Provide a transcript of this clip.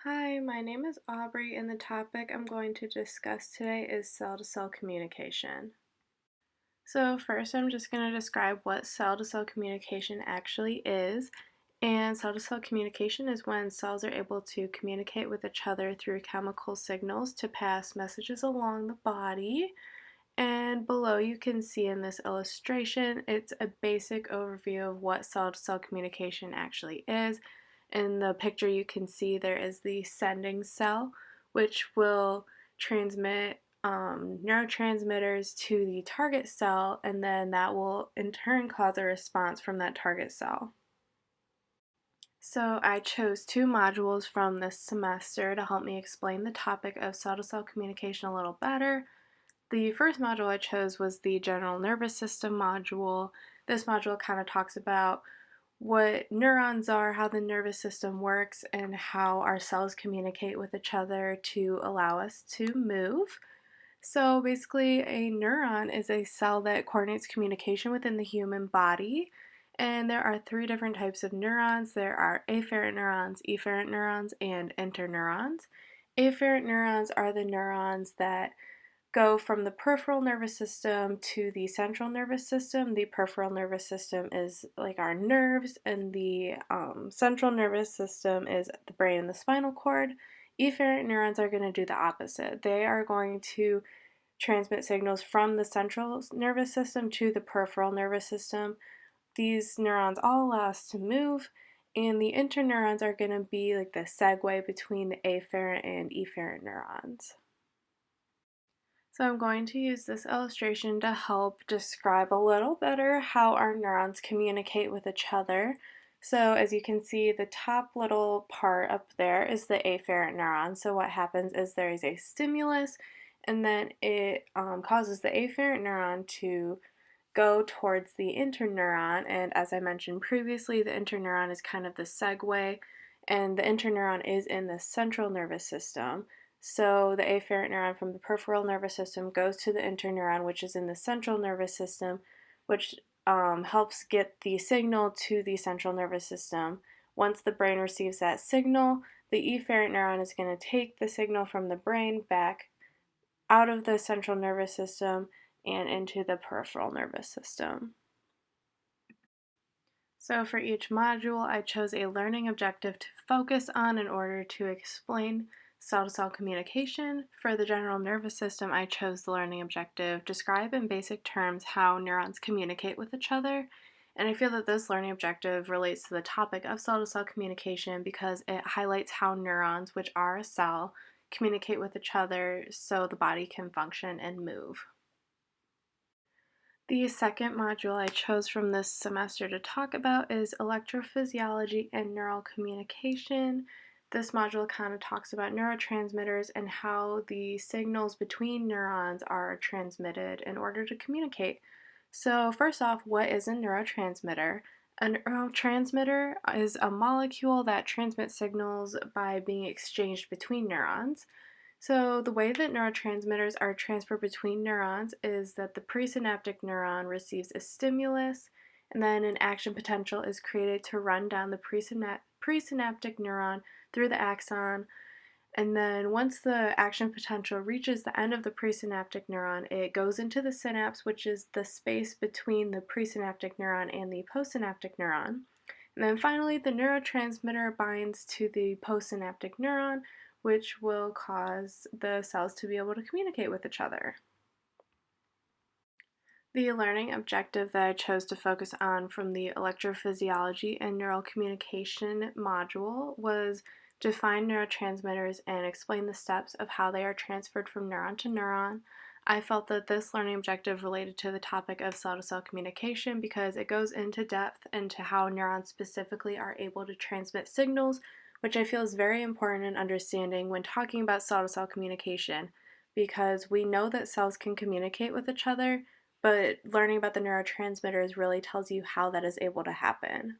Hi, my name is Aubrey, and the topic I'm going to discuss today is cell-to-cell communication. So first, I'm just going to describe what cell-to-cell communication actually is. And cell-to-cell communication is when cells are able to communicate with each other through chemical signals to pass messages along the body. And below you can see in this illustration, it's a basic overview of what cell-to-cell communication actually is. In the picture you can see there is the sending cell, which will transmit neurotransmitters to the target cell, and then that will in turn cause a response from that target cell. So I chose two modules from this semester to help me explain the topic of cell-to-cell communication a little better. The first module I chose was the general nervous system module. This module kind of talks about what neurons are, how the nervous system works, and how our cells communicate with each other to allow us to move. So basically, a neuron is a cell that coordinates communication within the human body. And there are three different types of neurons. There are afferent neurons, efferent neurons, and interneurons. Afferent neurons are the neurons that go from the peripheral nervous system to the central nervous system. The peripheral nervous system is like our nerves, and the central nervous system is the brain and the spinal cord. Efferent neurons are going to do the opposite. They are going to transmit signals from the central nervous system to the peripheral nervous system. These neurons all allow us to move, and the interneurons are going to be like the segue between the afferent and efferent neurons. So I'm going to use this illustration to help describe a little better how our neurons communicate with each other. So as you can see, the top little part up there is the afferent neuron. So what happens is there is a stimulus, and then it causes the afferent neuron to go towards the interneuron. And as I mentioned previously, the interneuron is kind of the segue, and the interneuron is in the central nervous system. So the afferent neuron from the peripheral nervous system goes to the interneuron, which is in the central nervous system, which helps get the signal to the central nervous system. Once the brain receives that signal, the efferent neuron is going to take the signal from the brain back out of the central nervous system and into the peripheral nervous system. So for each module, I chose a learning objective to focus on in order to explain cell-to-cell communication. For the general nervous system, I chose the learning objective, describe in basic terms how neurons communicate with each other. And I feel that this learning objective relates to the topic of cell-to-cell communication because it highlights how neurons, which are a cell, communicate with each other so the body can function and move. The second module I chose from this semester to talk about is electrophysiology and neural communication. This module kind of talks about neurotransmitters and how the signals between neurons are transmitted in order to communicate. So first off, what is a neurotransmitter? A neurotransmitter is a molecule that transmits signals by being exchanged between neurons. So the way that neurotransmitters are transferred between neurons is that the presynaptic neuron receives a stimulus, and then an action potential is created to run down the presynaptic neuron through the axon. And then once the action potential reaches the end of the presynaptic neuron, it goes into the synapse, which is the space between the presynaptic neuron and the postsynaptic neuron. And then finally, the neurotransmitter binds to the postsynaptic neuron, which will cause the cells to be able to communicate with each other. The learning objective that I chose to focus on from the electrophysiology and neural communication module was define neurotransmitters and explain the steps of how they are transferred from neuron to neuron. I felt that this learning objective related to the topic of cell-to-cell communication because it goes into depth into how neurons specifically are able to transmit signals, which I feel is very important in understanding when talking about cell-to-cell communication, because we know that cells can communicate with each other, but learning about the neurotransmitters really tells you how that is able to happen.